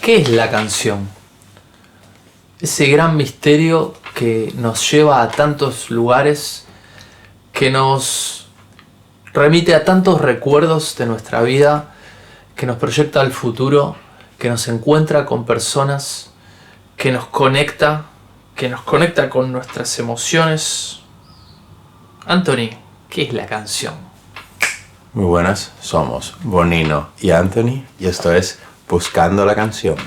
¿Qué es la canción? Ese gran misterio que nos lleva a tantos lugares, que nos remite a tantos recuerdos de nuestra vida, que nos proyecta al futuro, que nos encuentra con personas, que nos conecta con nuestras emociones. Anthony, ¿qué es la canción? Muy buenas, somos Bonino y Anthony y esto es Buscando la Canción.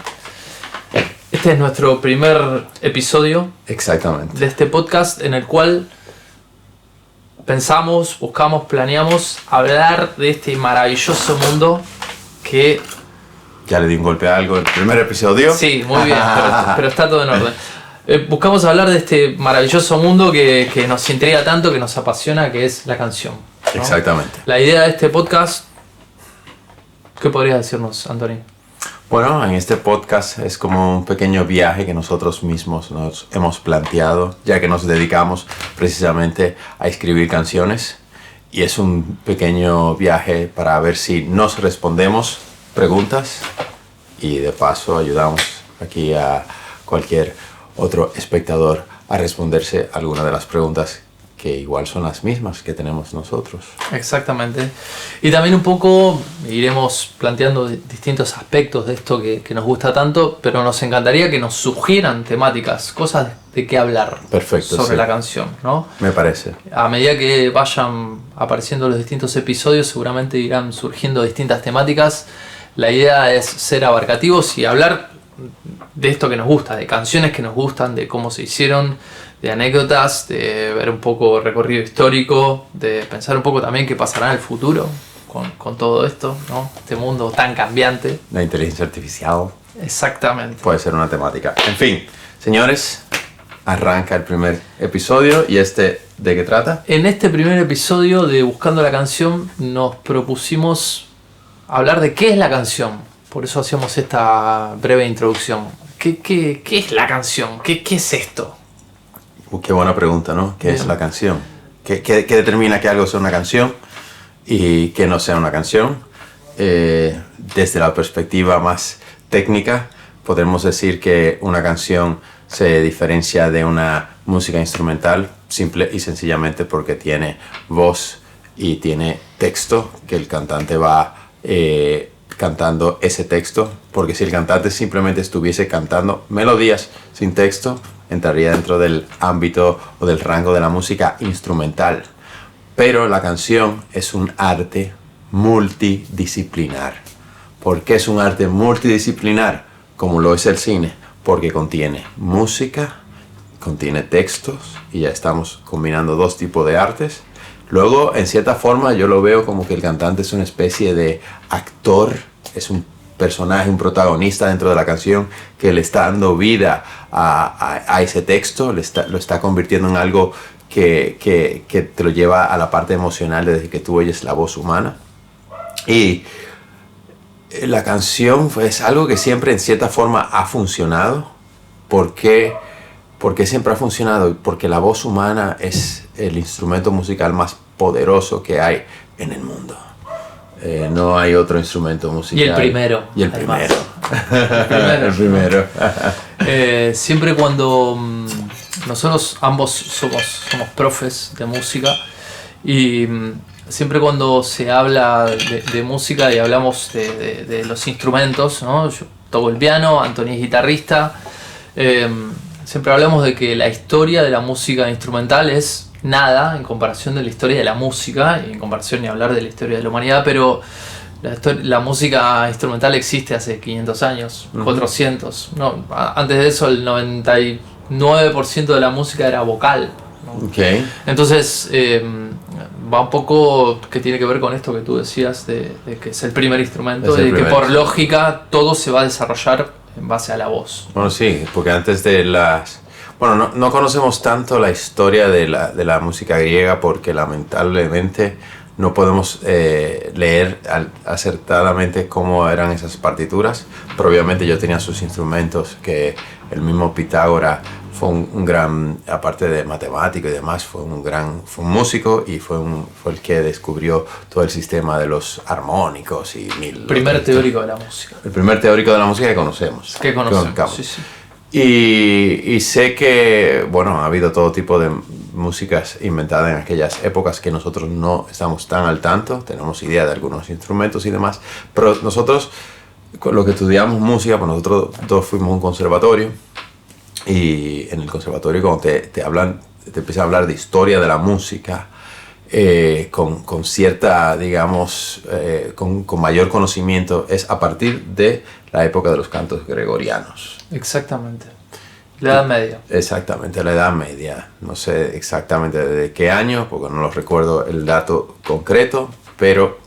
Este es nuestro primer episodio. Exactamente. De este podcast en el cual pensamos, buscamos, planeamos hablar de este maravilloso mundo que... Ya le di un golpe a algo en el primer episodio. Sí, muy bien, pero está todo en orden. Buscamos hablar de este maravilloso mundo que nos intriga tanto, que nos apasiona, que es la canción, ¿no? Exactamente. La idea de este podcast, ¿qué podrías decirnos, Anthony? Bueno, en este podcast es como un pequeño viaje que nosotros mismos nos hemos planteado, ya que nos dedicamos precisamente a escribir canciones. Y es un pequeño viaje para ver si nos respondemos preguntas y de paso ayudamos aquí a cualquier otro espectador a responderse alguna de las preguntas que igual son las mismas que tenemos nosotros. Exactamente. Y también un poco iremos planteando distintos aspectos de esto que nos gusta tanto, pero nos encantaría que nos sugieran temáticas, cosas de qué hablar. Perfecto, sobre sí. La canción, ¿no? Me parece. A medida que vayan apareciendo los distintos episodios, seguramente irán surgiendo distintas temáticas. La idea es ser abarcativos y hablar de esto que nos gusta, de canciones que nos gustan, de cómo se hicieron, de anécdotas, de ver un poco recorrido histórico, de pensar un poco también qué pasará en el futuro con todo esto, ¿no? Este mundo tan cambiante. La inteligencia artificial. Exactamente. Puede ser una temática. En fin, señores, arranca el primer episodio. ¿Y ¿de qué trata? En este primer episodio de Buscando la Canción nos propusimos hablar de qué es la canción. Por eso hacíamos esta breve introducción. ¿Qué es la canción? ¿Qué es esto? Qué buena pregunta, ¿no? ¿Qué es la canción? ¿Qué determina que algo sea una canción y que no sea una canción? Desde la perspectiva más técnica, podemos decir que una canción se diferencia de una música instrumental simple y sencillamente porque tiene voz y tiene texto, que el cantante va cantando ese texto, porque si el cantante simplemente estuviese cantando melodías sin texto, entraría dentro del ámbito o del rango de la música instrumental. Pero la canción es un arte multidisciplinar. ¿Por qué es un arte multidisciplinar? Como lo es el cine, porque contiene música, contiene textos, y ya estamos combinando dos tipos de artes. Luego, en cierta forma, yo lo veo como que el cantante es una especie de actor, es un personaje, un protagonista dentro de la canción que le está dando vida a ese texto, lo está convirtiendo en algo que te lo lleva a la parte emocional desde que tú oyes la voz humana. Y la canción es algo que siempre en cierta forma ha funcionado. ¿Por qué siempre ha funcionado? Porque la voz humana es el instrumento musical más poderoso que hay en el mundo. No hay otro instrumento musical. Y el primero. El primero. Siempre cuando nosotros ambos somos profes de música y siempre cuando se habla de música y hablamos de los instrumentos, ¿no? Yo toco el piano, Anthony es guitarrista. Siempre hablamos de que la historia de la música instrumental es nada en comparación de la historia de la música, y en comparación ni hablar de la historia de la humanidad, pero la música instrumental existe hace 500 años, 400. No, antes de eso el 99% de la música era vocal, ¿no? Okay. Entonces va un poco que tiene que ver con esto que tú decías de que es el primer instrumento, y que por lógica todo se va a desarrollar en base a la voz. Bueno, sí, porque antes de Bueno, no conocemos tanto la historia de la música griega porque lamentablemente no podemos leer acertadamente cómo eran esas partituras, pero obviamente yo tenía sus instrumentos, que el mismo Pitágoras fue un gran, aparte de matemático y demás, fue un músico y fue el que descubrió todo el sistema de los armónicos y primer teórico de la música. El primer teórico de la música que conocemos. Sí, sí. Y sé que, bueno, ha habido todo tipo de músicas inventadas en aquellas épocas que nosotros no estamos tan al tanto, tenemos idea de algunos instrumentos y demás, pero nosotros, con lo que estudiamos música, pues nosotros dos fuimos a un conservatorio, y en el conservatorio cuando te empiezan a hablar de historia de la música, con cierta, digamos, con mayor conocimiento, es a partir de la época de los cantos gregorianos. Exactamente. La Edad Media. Exactamente, la Edad Media. No sé exactamente de qué año, porque no lo recuerdo el dato concreto, pero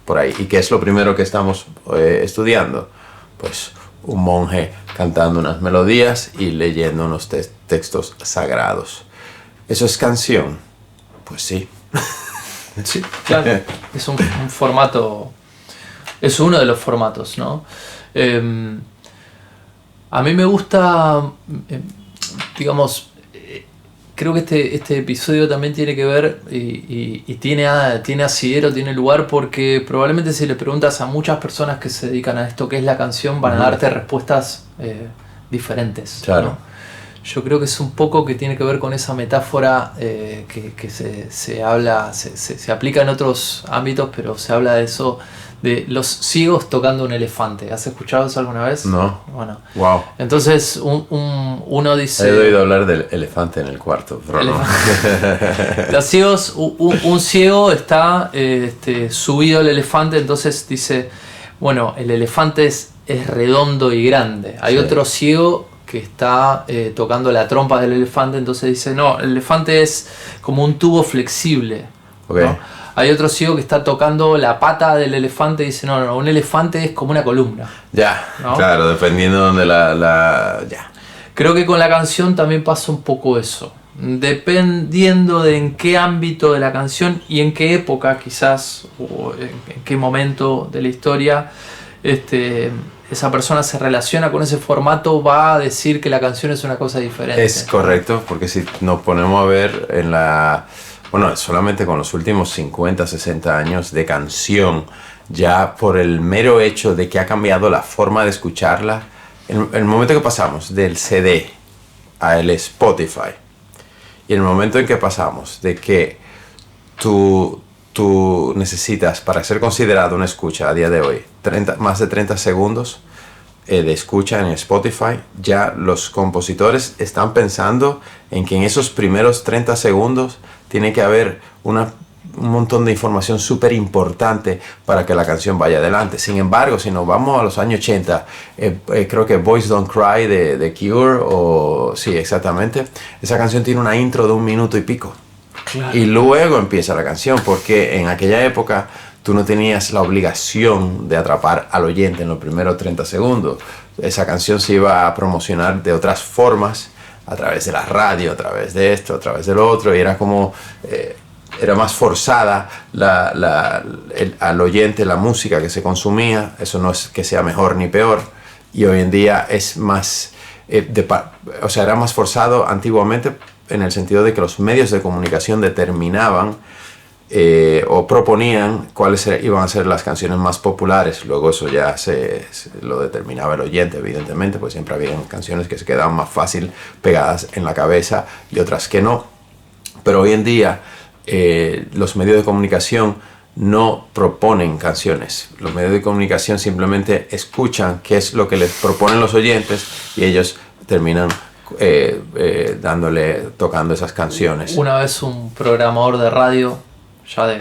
por ahí. ¿Y qué es lo primero que estamos estudiando? Pues un monje cantando unas melodías y leyendo unos textos sagrados. ¿Eso es canción? Pues sí. Sí, claro. Es un formato, es uno de los formatos, ¿no? A mí me gusta, digamos, creo que este episodio también tiene que ver y tiene asidero, tiene lugar, porque probablemente si le preguntas a muchas personas que se dedican a esto, qué es la canción, van a darte respuestas diferentes. Claro. ¿no? Yo creo que es un poco que tiene que ver con esa metáfora que se habla, se aplica en otros ámbitos, pero se habla de eso, de los ciegos tocando un elefante. ¿Has escuchado eso alguna vez? No. Bueno. Wow. Entonces uno dice... He oído hablar del elefante en el cuarto, pero no. Los ciegos, un ciego está subido al elefante, entonces dice, bueno, el elefante es redondo y grande. Hay otro ciego que está tocando la trompa del elefante, entonces dice, no, el elefante es como un tubo flexible. Okay. ¿no? Hay otro ciego que está tocando la pata del elefante y dice, no, un elefante es como una columna. Ya, ¿no? Claro, dependiendo de donde ya. Creo que con la canción también pasa un poco eso. Dependiendo de en qué ámbito de la canción y en qué época quizás, o en qué momento de la historia, esa persona se relaciona con ese formato, va a decir que la canción es una cosa diferente. Es correcto, porque si nos ponemos a ver solamente con los últimos 50, 60 años de canción, ya por el mero hecho de que ha cambiado la forma de escucharla, el momento que pasamos del CD al Spotify, y el momento en que pasamos de que tú necesitas, para ser considerado una escucha a día de hoy, más de 30 segundos de escucha en Spotify, ya los compositores están pensando en que en esos primeros 30 segundos tiene que haber un montón de información súper importante para que la canción vaya adelante. Sin embargo, si nos vamos a los años 80, creo que Boys Don't Cry de Cure, sí, exactamente, esa canción tiene una intro de 1 minuto y pico. Claro. Y luego empieza la canción, porque en aquella época tú no tenías la obligación de atrapar al oyente en los primeros 30 segundos. Esa canción se iba a promocionar de otras formas, a través de la radio, a través de esto, a través de lo otro, y era como... era más forzada al oyente la música que se consumía. Eso no es que sea mejor ni peor, y hoy en día es más... era más forzado antiguamente en el sentido de que los medios de comunicación determinaban o proponían cuáles iban a ser las canciones más populares. Luego eso ya lo determinaba el oyente, evidentemente, pues siempre había canciones que se quedaban más fácil pegadas en la cabeza y otras que no. Pero hoy en día los medios de comunicación no proponen canciones. Los medios de comunicación simplemente escuchan qué es lo que les proponen los oyentes y ellos terminan tocando esas canciones. Una vez un programador de radio, ya de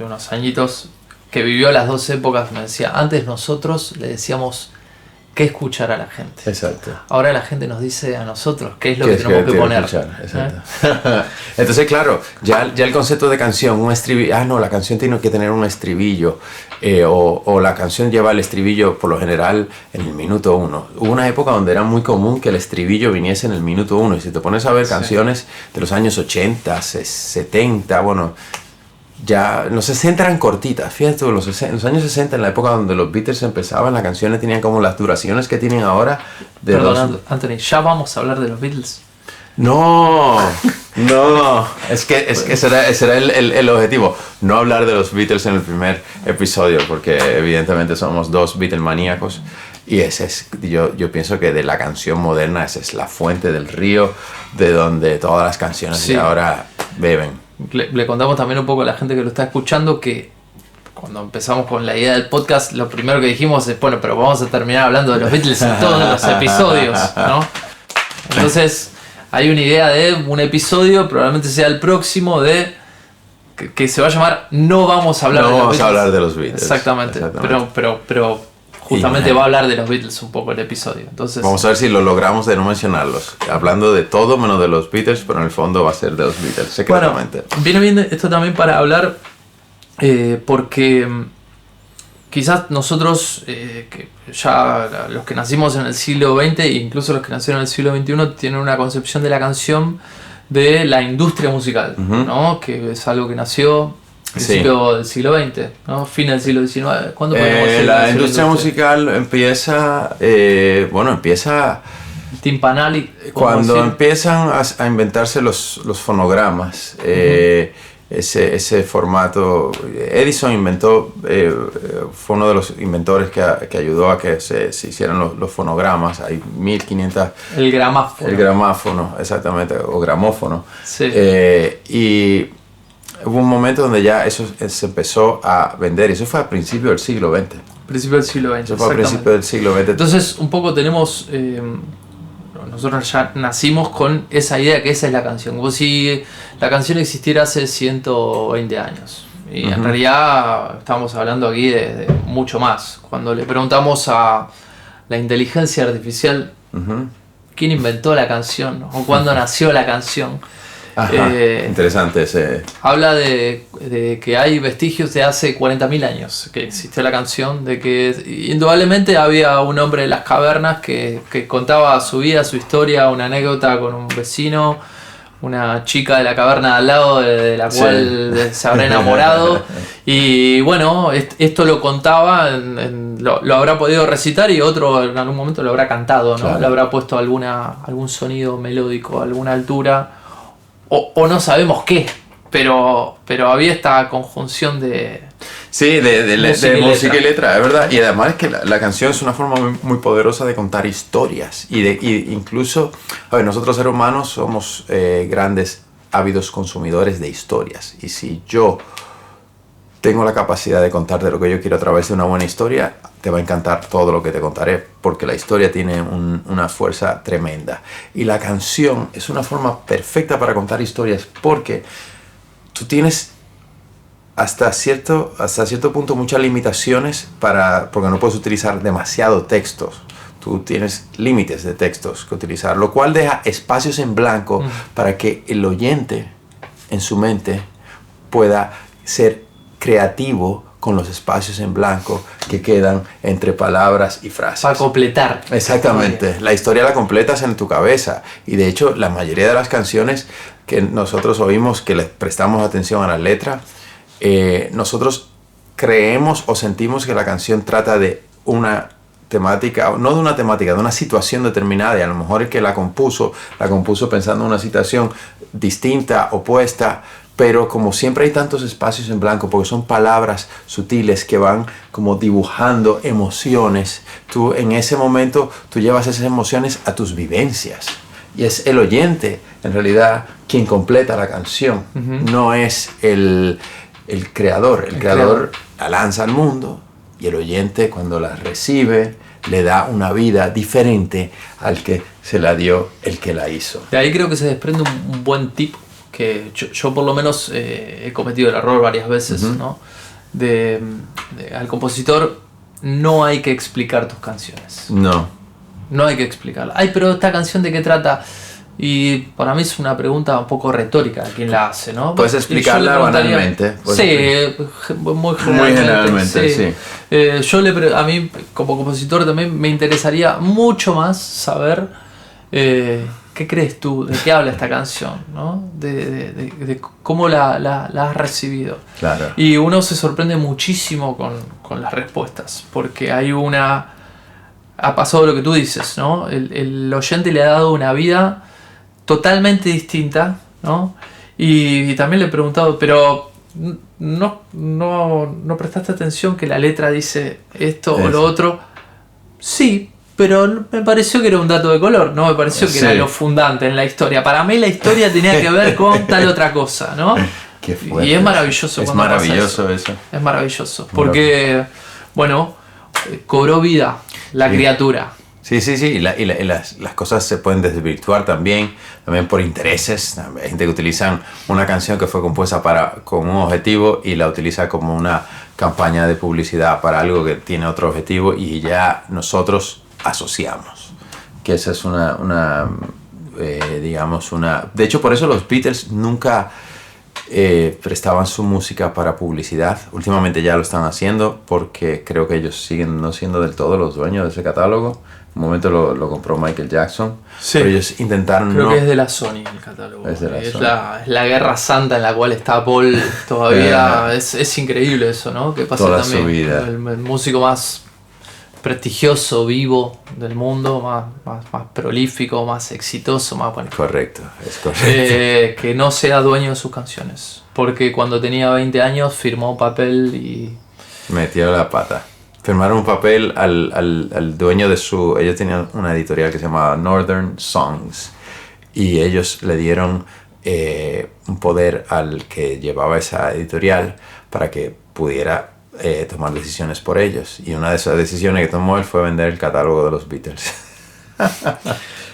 unos añitos, que vivió las dos épocas, me decía, antes nosotros le decíamos qué escuchar a la gente. Exacto. Ahora la gente nos dice a nosotros qué es lo que tenemos que poner. Exacto. Entonces, claro, ya el concepto de canción, un estribillo, no, la canción tiene que tener un estribillo, o la canción lleva el estribillo por lo general en el minuto 1. Hubo una época donde era muy común que el estribillo viniese en el minuto 1, y si te pones a ver canciones de los años 80, 70, bueno, ya los 60 eran cortitas, fíjate tú, los años 60, en la época donde los Beatles empezaban, las canciones tenían como las duraciones que tienen ahora. Perdón, Anthony, ¿ya vamos a hablar de los Beatles? No, es que ese era el objetivo, no hablar de los Beatles en el primer episodio, porque evidentemente somos dos Beatlemaníacos, y yo pienso que de la canción moderna esa es la fuente del río de donde todas las canciones de ahora beben. Le contamos también un poco a la gente que lo está escuchando que cuando empezamos con la idea del podcast, lo primero que dijimos es, bueno, pero vamos a terminar hablando de los Beatles en todos los episodios, ¿no? Entonces, hay una idea de un episodio, probablemente sea el próximo, de que se va a llamar No vamos a hablar de los Beatles. No vamos a hablar de los Beatles. Exactamente. Pero justamente va a hablar de los Beatles un poco el episodio. Entonces, vamos a ver si lo logramos de no mencionarlos. Hablando de todo menos de los Beatles, pero en el fondo va a ser de los Beatles, secretamente. Bueno, viene bien esto también para hablar porque quizás nosotros, que ya los que nacimos en el siglo XX e incluso los que nacieron en el siglo XXI, tienen una concepción de la canción de la industria musical, ¿no? Que es algo que nació principio del siglo XX, ¿no? Fin del siglo XIX. ¿Cuándo podemos decir la industria musical empieza, empieza Timpanali, cuando empiezan a inventarse los fonogramas. Ese formato, Edison inventó, fue uno de los inventores que ayudó a que se hicieran los fonogramas. Hay 1500. El gramáfono. El gramáfono, exactamente, o gramófono. Sí. Y hubo un momento donde ya eso se empezó a vender, y eso fue a principios del siglo XX. Principio del siglo XX. Eso fue a principios del siglo XX. Entonces, un poco tenemos. Nosotros ya nacimos con esa idea que esa es la canción, como si la canción existiera hace 120 años. Y en realidad estamos hablando aquí de mucho más. Cuando le preguntamos a la inteligencia artificial quién inventó la canción o cuándo nació la canción, interesante ese. Habla de que hay vestigios de hace 40.000 años que existió la canción, de que indudablemente había un hombre en las cavernas que contaba su vida, su historia, una anécdota con un vecino, una chica de la caverna de al lado de la cual se habrá enamorado, y bueno, esto lo contaba, lo habrá podido recitar y otro en algún momento lo habrá cantado, ¿no? Claro. Le habrá puesto algún sonido melódico, alguna altura. O no sabemos qué, pero había esta conjunción de... Sí, de música y letra, es verdad. Y además es que la canción es una forma muy, muy poderosa de contar historias. Y incluso, nosotros seres humanos somos grandes, ávidos consumidores de historias. Y si yo tengo la capacidad de contarte lo que yo quiero a través de una buena historia, te va a encantar todo lo que te contaré, porque la historia tiene una fuerza tremenda. Y la canción es una forma perfecta para contar historias, porque tú tienes hasta cierto punto muchas limitaciones porque no puedes utilizar demasiado textos. Tú tienes límites de textos que utilizar, lo cual deja espacios en blanco para que el oyente en su mente pueda ser creativo con los espacios en blanco que quedan entre palabras y frases. Para completar. Exactamente. La historia la completas en tu cabeza. Y de hecho, la mayoría de las canciones que nosotros oímos, que les prestamos atención a la letra, nosotros creemos o sentimos que la canción trata de una temática, no de una temática, de una situación determinada, y a lo mejor el que la compuso pensando en una situación distinta, opuesta, pero como siempre hay tantos espacios en blanco, porque son palabras sutiles que van como dibujando emociones, tú en ese momento tú llevas esas emociones a tus vivencias, y es el oyente en realidad quien completa la canción, no es el creador. El creador la lanza al mundo, y el oyente cuando la recibe le da una vida diferente al que se la dio el que la hizo. De ahí creo que se desprende un buen tip que yo por lo menos he cometido el error varias veces, ¿no? Al compositor no hay que explicar tus canciones. No hay que explicarla. Ay, pero esta canción ¿de qué trata? Y para mí es una pregunta un poco retórica a quien la hace, ¿no? Puedes explicarla banalmente. Sí, muy generalmente. Sí. A mí como compositor también me interesaría mucho más saber ¿qué crees tú? ¿De qué habla esta canción? ¿No? De cómo la has recibido. Claro. Y uno se sorprende muchísimo con las respuestas, porque ha pasado lo que tú dices, ¿no? El oyente le ha dado una vida totalmente distinta, ¿no? Y también le he preguntado, pero no prestaste atención que la letra dice esto o lo otro. Sí, pero me pareció que era un dato de color, no me pareció que era lo fundante en la historia. Para mí la historia tenía que ver con tal otra cosa, ¿no? Qué fuerte. Y es maravilloso. Es maravilloso eso. Es maravilloso, porque, bueno, cobró vida la criatura. Sí, y las cosas se pueden desvirtuar también por intereses. Hay gente que utiliza una canción que fue compuesta con un objetivo y la utiliza como una campaña de publicidad para algo que tiene otro objetivo y ya nosotros asociamos. Que esa es digamos, una... De hecho, por eso los Beatles nunca prestaban su música para publicidad. Últimamente ya lo están haciendo porque creo que ellos siguen no siendo del todo los dueños de ese catálogo. En un momento lo compró Michael Jackson, sí. Pero ellos intentaron... Creo que es de la Sony el catálogo. Es la guerra santa en la cual está Paul todavía. Es increíble eso, ¿no? Que pasa toda también su vida. El músico más prestigioso, vivo del mundo, más prolífico, más exitoso, más bueno. Correcto, es correcto. Que no sea dueño de sus canciones. Porque cuando tenía 20 años firmó un papel y... Metió la pata. Firmaron un papel al dueño de su... Ellos tenían una editorial que se llamaba Northern Songs y ellos le dieron un poder al que llevaba esa editorial para que pudiera tomar decisiones por ellos. Y una de esas decisiones que tomó él fue vender el catálogo de los Beatles.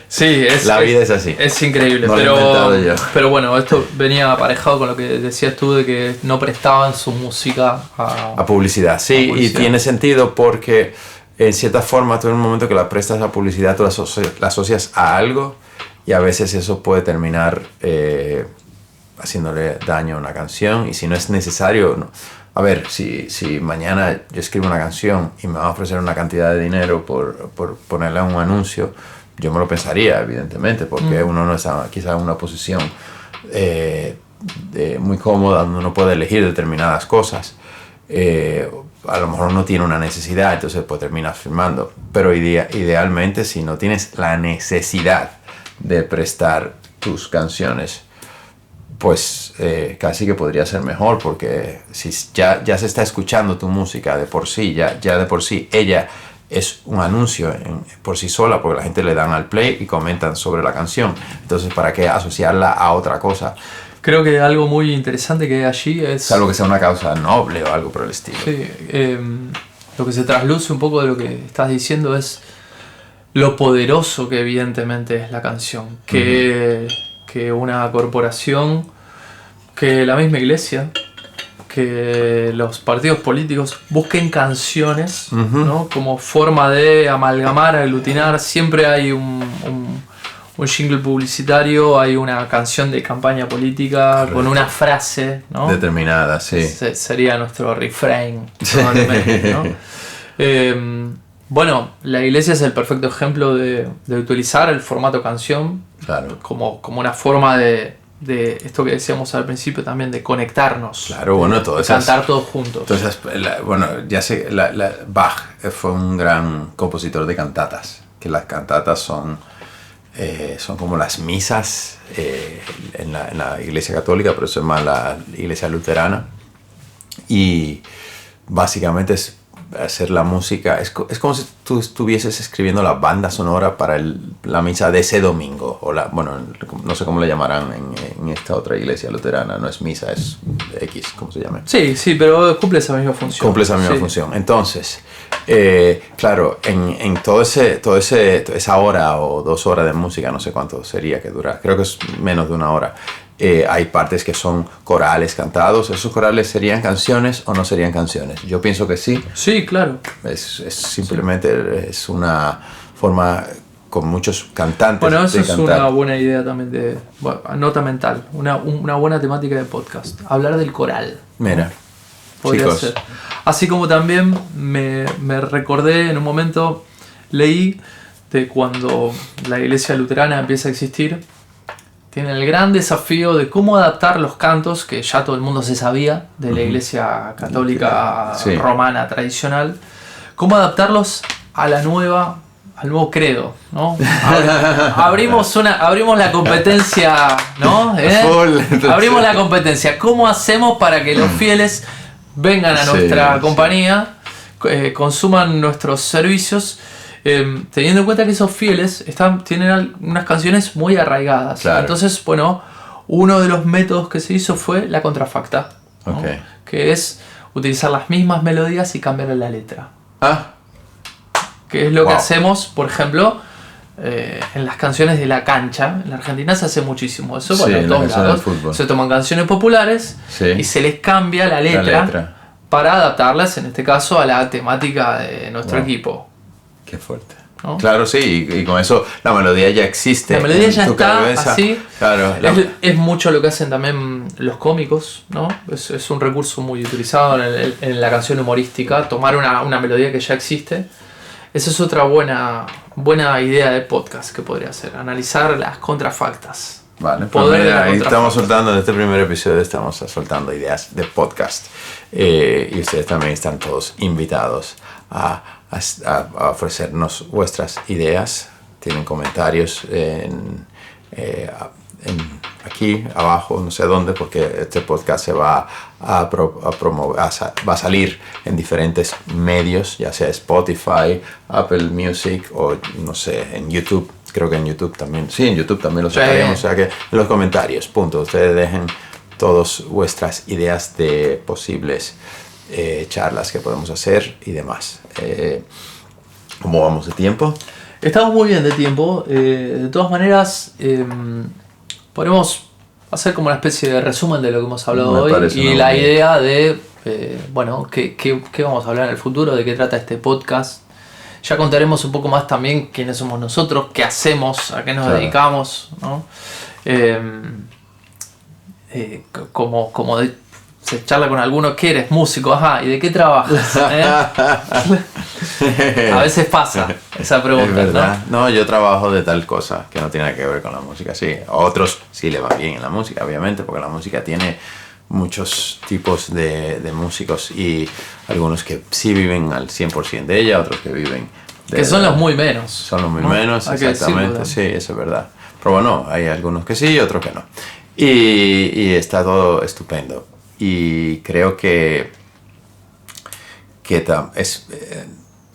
Sí, la vida es así. Es increíble, no lo he inventado yo. Pero bueno, esto venía aparejado con lo que decías tú de que no prestaban su música a publicidad. Sí, publicidad. Y tiene sentido porque en cierta forma tú en un momento que la prestas a publicidad tú la asocias a algo y a veces eso puede terminar haciéndole daño a una canción y si no es necesario... No. A ver, si mañana yo escribo una canción y me van a ofrecer una cantidad de dinero por ponerle un anuncio, yo me lo pensaría, evidentemente, porque uno no está quizás en una posición muy cómoda donde uno puede elegir determinadas cosas. A lo mejor no tiene una necesidad, entonces pues terminas firmando. Pero idealmente, si no tienes la necesidad de prestar tus canciones, pues casi que podría ser mejor, porque si ya se está escuchando tu música de por sí, ya de por sí ella es un anuncio por sí sola, porque la gente le dan al play y comentan sobre la canción. Entonces, ¿para qué asociarla a otra cosa? Creo que algo muy interesante que hay allí es... Salvo que sea una causa noble o algo por el estilo. Sí, lo que se trasluce un poco de lo que estás diciendo es lo poderoso que evidentemente es la canción. Que una corporación, que la misma iglesia, que los partidos políticos busquen canciones, ¿no? Como forma de amalgamar, aglutinar. Siempre hay un jingle publicitario, hay una canción de campaña política. Correcto. Con una frase, ¿no? Determinada, sí. Sería nuestro refrain, probablemente, ¿no? Bueno, la iglesia es el perfecto ejemplo de utilizar el formato canción, claro, como una forma de esto que decíamos al principio también, de conectarnos. Claro, bueno, todo eso. Cantar todos juntos. Entonces, bueno, ya sé, Bach fue un gran compositor de cantatas, que las cantatas son como las misas en la iglesia católica, pero eso es más la iglesia luterana. Y básicamente es hacer la música, es como si tú estuvieses escribiendo la banda sonora para la misa de ese domingo, o bueno, no sé cómo le llamarán en esta otra iglesia luterana, no es misa, es X, ¿cómo se llama? Sí, pero cumple esa misma función. Cumple esa misma función. Entonces, claro, en esa hora o 2 horas de música, no sé cuánto sería que dura, creo que es menos de 1 hora. Hay partes que son corales cantados. ¿Esos corales serían canciones o no serían canciones? Yo pienso que sí. Sí, claro. Es simplemente es una forma con muchos cantantes. Bueno, eso es una buena idea también nota mental, una buena temática de podcast. Hablar del coral. Mira, ¿no? Podría ser. Así como también me recordé en un momento, leí de cuando la iglesia luterana empieza a existir, tienen el gran desafío de cómo adaptar los cantos, que ya todo el mundo se sabía, de la iglesia católica romana tradicional, cómo adaptarlos a al nuevo credo, ¿no? Abrimos la competencia, ¿no? Abrimos la competencia. ¿Cómo hacemos para que los fieles vengan a nuestra compañía, consuman nuestros servicios, teniendo en cuenta que esos fieles tienen unas canciones muy arraigadas? Claro. Entonces, bueno, uno de los métodos que se hizo fue la contrafacta, ¿no? Que es utilizar las mismas melodías y cambiar la letra. Que es lo que hacemos, por ejemplo, en las canciones de la cancha. En la Argentina se hace muchísimo eso. Bueno, en todos lados se toman canciones populares y se les cambia la letra para adaptarlas, en este caso, a la temática de nuestro equipo. Qué fuerte, ¿no? Claro, sí, y con eso la melodía ya existe. La melodía ya está cabeza. Así. Claro, es mucho lo que hacen también los cómicos, ¿no? Es un recurso muy utilizado en la canción humorística, tomar una melodía que ya existe. Esa es otra buena idea de podcast que podría hacer, analizar las contrafactas. Vale, pues mira, ahí estamos soltando, en este primer episodio estamos soltando ideas de podcast. Y ustedes también están todos invitados a ofrecernos vuestras ideas. Tienen comentarios aquí abajo, no sé dónde, porque este podcast se va a promover, va a salir en diferentes medios, ya sea Spotify, Apple Music o no sé, en YouTube. Creo que en YouTube también. Sí, en YouTube también lo sacaremos. O sea que en los comentarios, ustedes dejen todas vuestras ideas de posibles charlas que podemos hacer y demás. ¿Cómo vamos de tiempo? Estamos muy bien de tiempo. De todas maneras, podemos hacer como una especie de resumen de lo que hemos hablado hoy y la idea de, qué vamos a hablar en el futuro, de qué trata este podcast. Ya contaremos un poco más también quiénes somos nosotros, qué hacemos, a qué nos dedicamos, ¿no? Se charla con alguno, ¿qué eres? Músico, ¿y de qué trabajas? A veces pasa esa pregunta, es verdad. ¿No? Yo trabajo de tal cosa que no tiene nada que ver con la música, sí. A otros sí le va bien en la música, obviamente, porque la música tiene muchos tipos de músicos y algunos que sí viven al 100% de ella, otros que viven que son los muy menos. Son los muy menos, exactamente, sí, eso es verdad. Pero bueno, hay algunos que sí y otros que no. Y está todo estupendo. Y creo que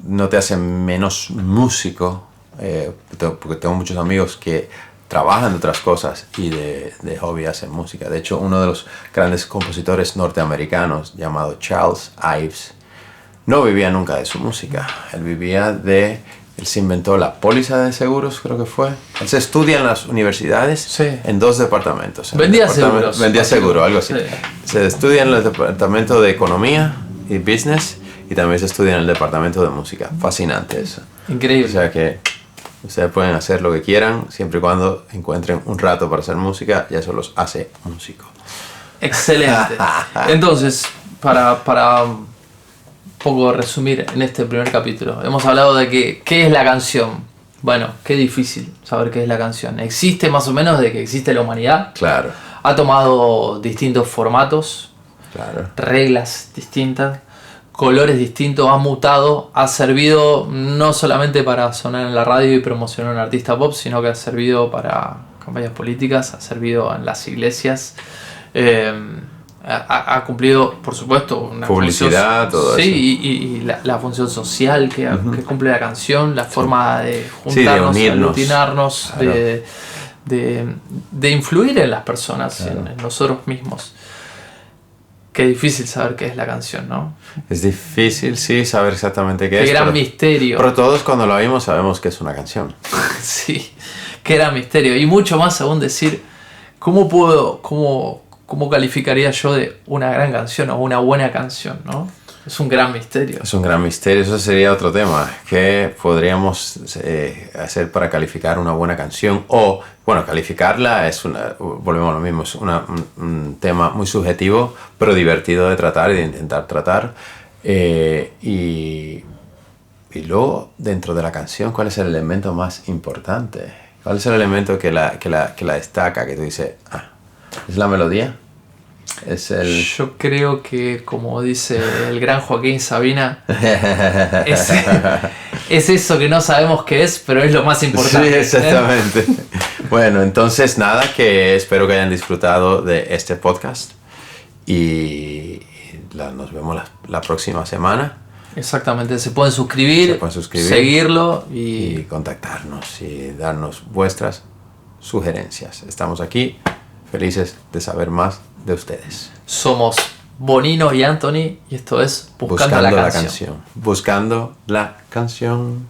no te hace menos músico, porque tengo muchos amigos que trabajan de otras cosas y de hobby hacen música. De hecho, uno de los grandes compositores norteamericanos, llamado Charles Ives, no vivía nunca de su música. Él se inventó la póliza de seguros, creo que fue. Él se estudia en las universidades en 2 departamentos. Vendía seguros. Vendía seguro, algo así. Sí. Se estudia en el departamento de economía y business y también se estudia en el departamento de música. Fascinante eso. Increíble. O sea que ustedes pueden hacer lo que quieran siempre y cuando encuentren un rato para hacer música y eso los hace músicos. Excelente. Entonces, para poco resumir en este primer capítulo, hemos hablado de qué es la canción. Bueno, qué difícil saber qué es la canción. Existe más o menos de que existe la humanidad. Claro. Ha tomado distintos formatos, reglas distintas, colores distintos, ha mutado, ha servido no solamente para sonar en la radio y promocionar a un artista pop, sino que ha servido para campañas políticas, ha servido en las iglesias. Ha cumplido, por supuesto, una publicidad, función, todo eso. Sí, y la función social que cumple la canción, la forma de juntarnos, de unirnos, aglutinarnos, de influir en las personas, en nosotros mismos. Qué difícil saber qué es la canción, ¿no? Es difícil, sí, saber exactamente qué es. Qué gran misterio. Pero todos cuando la oímos sabemos que es una canción. Sí, qué gran misterio. Y mucho más aún decir, ¿cómo calificaría yo de una gran canción o una buena canción, ¿no? Es un gran misterio. Es un gran misterio, eso sería otro tema. ¿Qué podríamos hacer para calificar una buena canción? O, bueno, calificarla volvemos a lo mismo, es un tema muy subjetivo, pero divertido de tratar y de intentar tratar. Y y luego, dentro de la canción, ¿cuál es el elemento más importante? ¿Cuál es el elemento que la destaca? Que tú dices, ¿es la melodía? Es el... Yo creo que, como dice el gran Joaquín Sabina, es eso que no sabemos qué es, pero es lo más importante. Sí, exactamente. Bueno, entonces nada, que espero que hayan disfrutado de este podcast y nos vemos la próxima semana. Exactamente, se pueden suscribir, seguirlo y contactarnos y darnos vuestras sugerencias. Estamos aquí felices de saber más de ustedes. Somos Bonino y Anthony y esto es Buscando la canción. Buscando la canción.